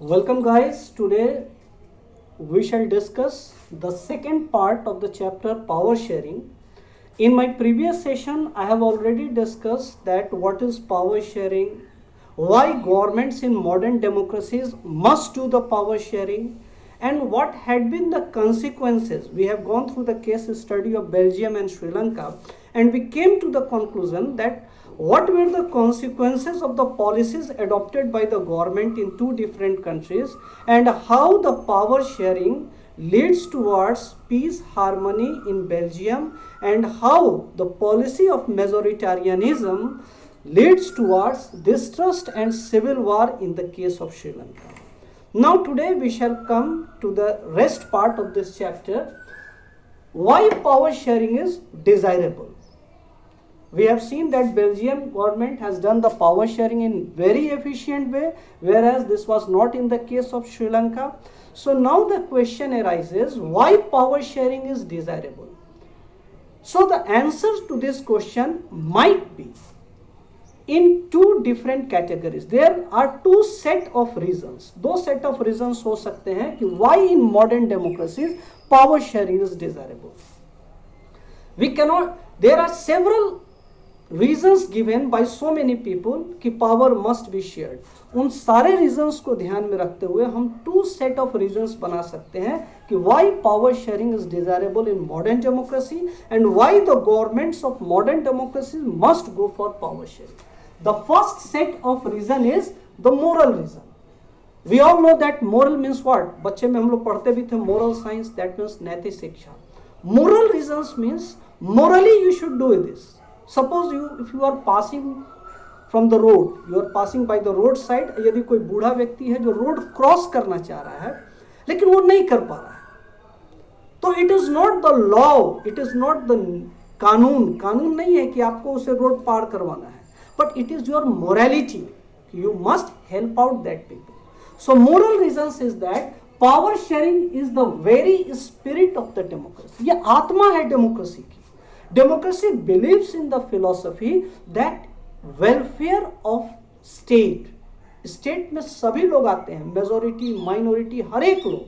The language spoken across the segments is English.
Welcome guys, today we shall discuss the second part of the chapter power sharing. In my previous session I have already discussed that what is power sharing, why governments in modern democracies must do the power sharing, and what had been the consequences. We have gone through the case study of Belgium and Sri Lanka, and we came to the conclusion that what were the consequences of the policies adopted by the government in two different countries, and how the power sharing leads towards peace, harmony in Belgium, and how the policy of majoritarianism leads towards distrust and civil war in the case of Sri Lanka. Now today we shall come to the rest part of this chapter, why power sharing is desirable. We have seen that Belgium government has done the power sharing in very efficient way, whereas this was not in the case of Sri Lanka. So now the question arises, why power sharing is desirable? So the answer to this question might be in two different categories. There are two set of reasons. दो set of reasons हो सकते हैं कि why in modern democracies power sharing is desirable. There are several reasons given by so many people कि power must be shared. उन सारे reasons को ध्यान में रखते हुए हम two set of reasons बना सकते हैं कि why power sharing is desirable in modern democracy and why the governments of modern democracies must go for power sharing. The first set of reason is the moral reason. We all know that moral means what? बच्चे में हम लोग पढ़ते भी थे moral science, that means नैतिक शिक्षा. Moral reasons means morally you should do this. Suppose if you are passing from the road, you are passing by the road side, यदि कोई बूढ़ा व्यक्ति है जो रोड क्रॉस करना चाह रहा है लेकिन वो नहीं कर पा रहा है, तो it is not the law, it is not the कानून नहीं है कि आपको उसे रोड पार करवाना है, but it is your morality, you must help out that people. So moral reasons is that power sharing is the very spirit of the democracy. ये आत्मा है डेमोक्रेसी की. Democracy believes in the philosophy that welfare of state. State में सभी लोग आते हैं, majority minority हर एक लोग.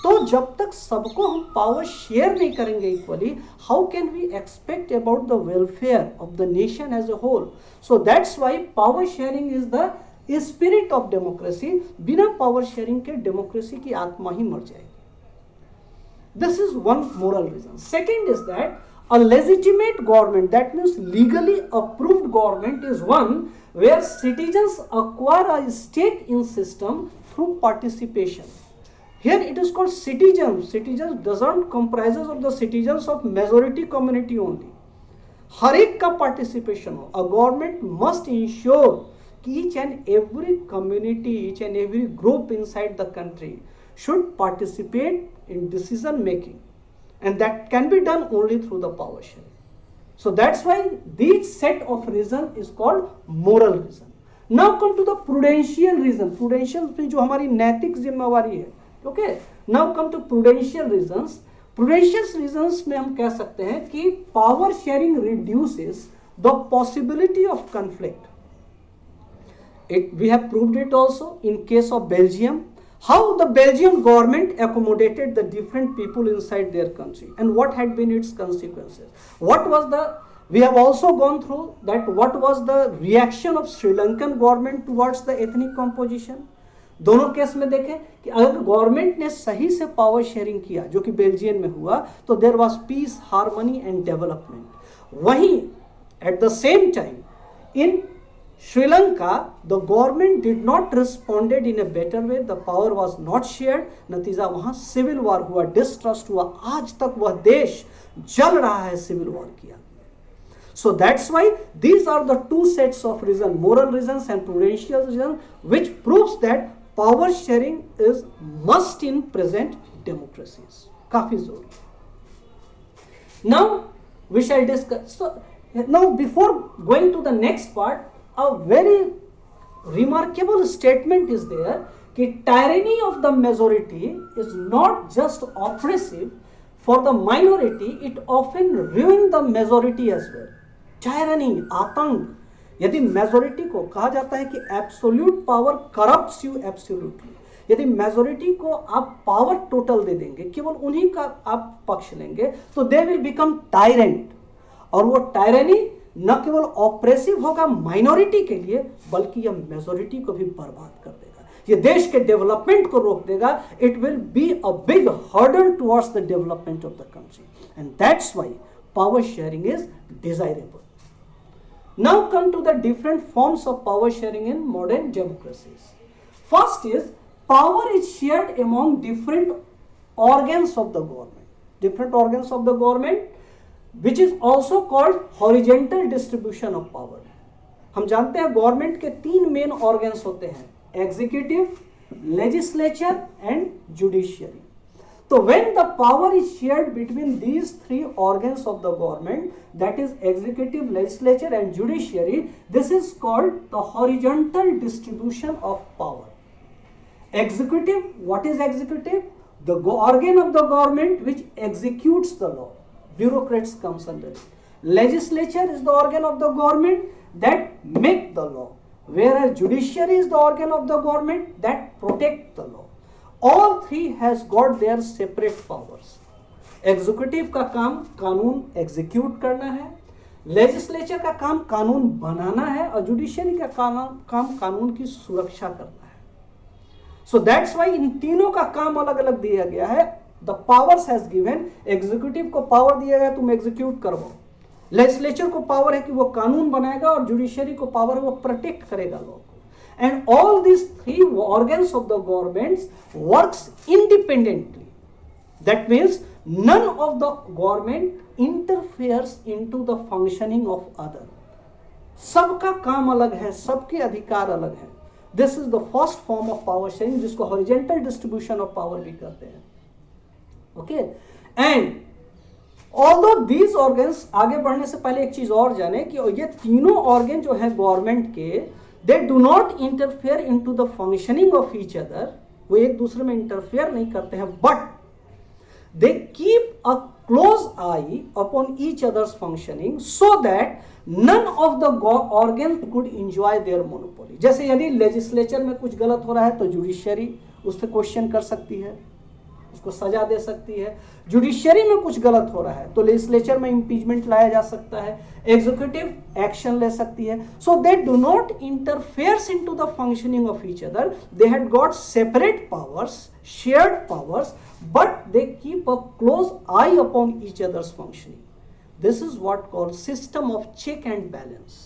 तो जब तक सबको हम पावर शेयर नहीं करेंगे equally, how can we expect about the welfare of the nation as a whole. So that's why power sharing is the spirit of democracy. बिना पावर शेयरिंग के डेमोक्रेसी की आत्मा ही मर जाएगी. This is one moral reason. Second is that a legitimate government, that means legally approved government, is one where citizens acquire a stake in system through participation. Here it is called citizens. Citizens doesn't comprises of the citizens of majority community only. हर एक का participation हो. A government must ensure कि each and every community, each and every group inside the country should participate in decision making. And that can be done only through the power sharing. So that's why this set of reason is called moral reason. Now come to the prudential reason. Prudential में जो हमारी नैतिक जिम्मेवारी है. Okay. Now come to prudential reasons. Prudential reasons में हम कह सकते हैं कि power sharing reduces the possibility of conflict. We have proved it also in case of Belgium. How the Belgian government accommodated the different people inside their country and what had been its consequences. We have also gone through that what was the reaction of Sri Lankan government towards the ethnic composition. दोनों case में देखें कि अगर government ने सही से power sharing किया जो कि बेल्जियम में हुआ, तो there was peace, harmony and development. वहीं at the same time in Sri Lanka, the government did not responded in a better way. The power was not shared. नतीजा वहां सिविल वॉर हुआ, डिस्ट्रस्ट हुआ. आज तक वह देश जल रहा है सिविल वॉर किया. So that's why these are the two sets of reason, moral reasons and prudential reasons, which proves that power sharing is must in present democracies. काफी जरूरी. Now we shall discuss. So now before going to the next part, a very remarkable statement is there that tyranny of the majority is not just oppressive for the minority, it often ruins the majority as well. Tyranny, आतंक, यदि majority को कहा जाता है कि absolute power corrupts you absolutely, यदि majority को आप पावर टोटल दे देंगे, केवल उन्हीं का आप पक्ष लेंगे, तो दे विल बिकम टायरेंट, और वो टायरेनी न केवल ऑपरेसिव होगा माइनॉरिटी के लिए, बल्कि यह मेजोरिटी को भी बर्बाद कर देगा, ये देश के डेवलपमेंट को रोक देगा. It will be a big hurdle towards the development of the country, and that's why power sharing is desirable. Now come to the different forms of power sharing in modern democracies. First is power is shared among different organs of the government. Different organs of the government, which is also called horizontal distribution of power. हम जानते हैं government के 3 main organs होते हैं, executive, legislature and judiciary. So when the power is shared between these 3 organs of the government, that is executive, legislature and judiciary, this is called the horizontal distribution of power. Executive, what is executive? The organ of the government which executes the law. Bureaucrats comes under it. Legislature is the organ of the government that make the law, whereas judiciary is the organ of the government that protect the law. All 3 has got their separate powers. Executive का काम कानून execute करना है, legislature का काम कानून बनाना है, और जुडिशियरी का काम कानून की सुरक्षा करना है. सो दैट्स व्हाई इन तीनों का काम अलग अलग दिया गया है. The powers has given, executive को पावर दिया गया तुम एग्जीक्यूट करवाओ, लेजिस्लेचर को पावर है कि वो कानून बनाएगा, और जुडिशियरी को पावर है वो प्रोटेक्ट करेगा law. And all these 3 organs of the government works independently. That means none of the government interferes into the functioning of other. सबका काम अलग है, सबके अधिकार अलग हैं. This is the first form of power sharing, जिसको horizontal distribution of power भी कहते हैं. Okay? And although these organs, आगे बढ़ने से पहले एक चीज और जाने कि ये तीनों ऑर्गन जो है गवर्नमेंट के, they do not interfere into the functioning of each other, वो एक दूसरे में इंटरफेयर नहीं करते हैं, but they keep a close eye upon each other's functioning so that none of the organs could enjoy their monopoly. जैसे यदि legislature में कुछ गलत हो रहा है तो जुडिशियरी उस पर क्वेश्चन कर सकती है, उसको सजा दे सकती है. जुडिशियरी में कुछ गलत हो रहा है तो लेजिस्लेचर में इंपीचमेंट लाया जा सकता है, एग्जीक्यूटिव एक्शन ले सकती है. So they do not interferes into the functioning of each other. They had got separate powers, shared powers, but they keep a close eye upon each others functioning. This is what called system of check and balance.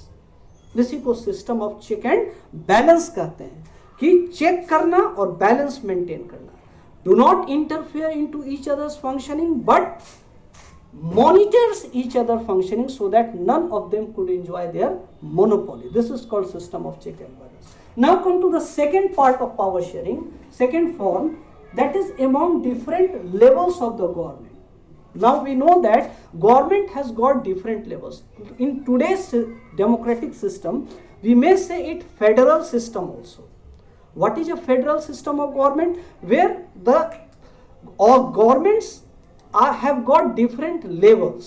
इसी को system of check and balance कहते हैं, कि check करना और balance maintain करना. Do not interfere into each other's functioning, but monitors each other functioning so that none of them could enjoy their monopoly. This is called system of check and balance. Now come to the second part of power sharing, second form, that is among different levels of the government. Now we know that government has got different levels. In today's democratic system, we may say it federal system also. What is a federal system of government? Where the governments have got different levels.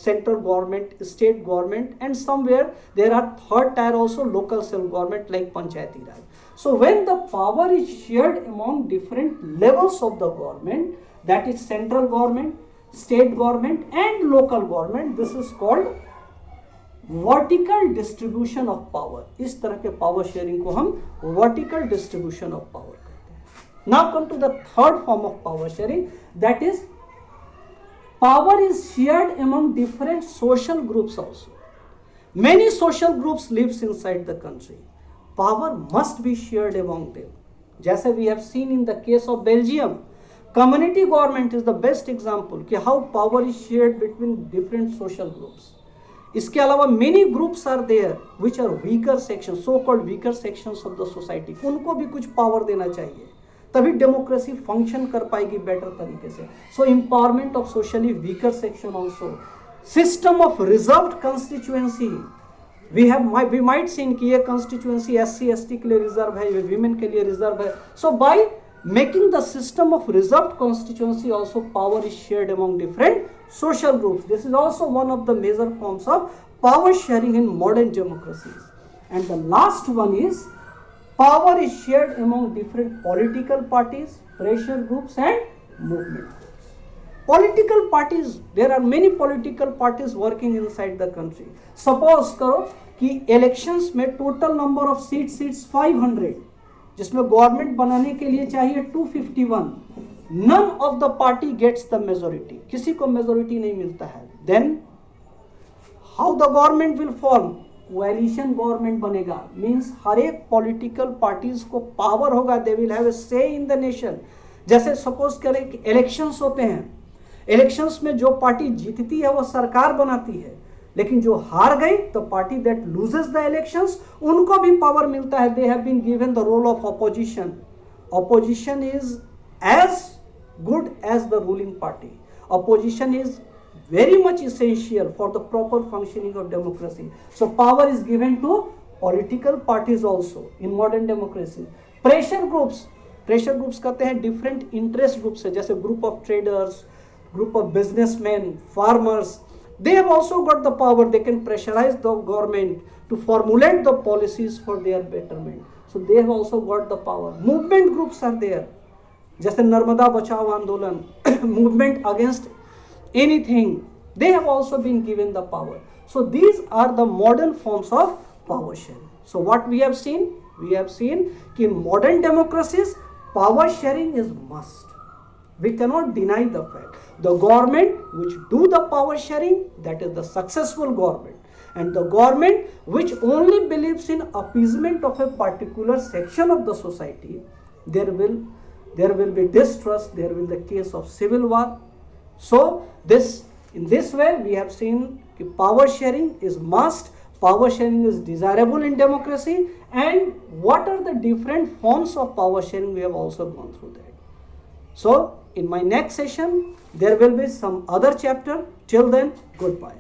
Central government, state government, and somewhere there are third tier also local self-government like Panchayati Raj. So when the power is shared among different levels of the government, that is central government, state government and local government, this is called vertical distribution of power. इस तरह के power sharing को हम vertical distribution of power कहते हैं. Now come to the third form of power sharing, that is power is shared among different social groups also. Many social groups lives inside the country. Power must be shared among them. जैसे we have seen in the case of Belgium, community government is the best example कि how power is shared between different social groups. इसके अलावा many groups are there which are weaker section, so called weaker sections of the society. उनको भी कुछ power देना चाहिए, तभी democracy function कर पाएगी बेटर तरीके से. So empowerment of socially weaker section also. System of reserved constituency, we might seen कि ये कंस्टिट्यूएंसी SC ST के लिए रिजर्व है, ये विमेन के लिए रिजर्व है. सो bye making the system of reserved constituency also power is shared among different social groups. This is also one of the major forms of power sharing in modern democracies. And the last one is power is shared among different political parties, pressure groups and movement groups. Political parties, there are many political parties working inside the country. Suppose करो कि elections में total number of seats 500, जिसमें government बनाने के लिए चाहिए 251. None of the party gets the majority, किसी को मेजोरिटी नहीं मिलता है. Then how the government will form? Coalition government बनेगा. मींस हर एक पॉलिटिकल पार्टीज को पावर होगा, दे विल हैव ए से इन द नेशन. जैसे सपोज करें कि इलेक्शंस होते हैं, इलेक्शंस में जो पार्टी जीतती है वो सरकार बनाती है, लेकिन जो हार गई तो party that loses the elections, उनको भी पावर मिलता है. They have been given the role of opposition. Opposition is as good as the ruling party. Opposition is very much essential for the proper functioning of democracy. So power is given to political parties also in modern democracy. Pressure groups कहते हैं different interest groups है, जैसे group of traders, group of businessmen, farmers. They have also got the power. They can pressurize the government to formulate the policies for their betterment. So they have also got the power. Movement groups are there, जैसे नर्मदा बचाओ आंदोलन, movement against anything, they have also been given the power. So these are the modern forms of power sharing. So what we have seen? We have seen that in modern democracies, power sharing is must. We cannot deny the fact. The government which do the power sharing, that is the successful government. And the government which only believes in appeasement of a particular section of the society, there will be distrust, there will be the case of civil war. So in this way we have seen that power sharing is must, power sharing is desirable in democracy, and what are the different forms of power sharing, we have also gone through that. So in my next session there will be some other chapter. Till then, goodbye.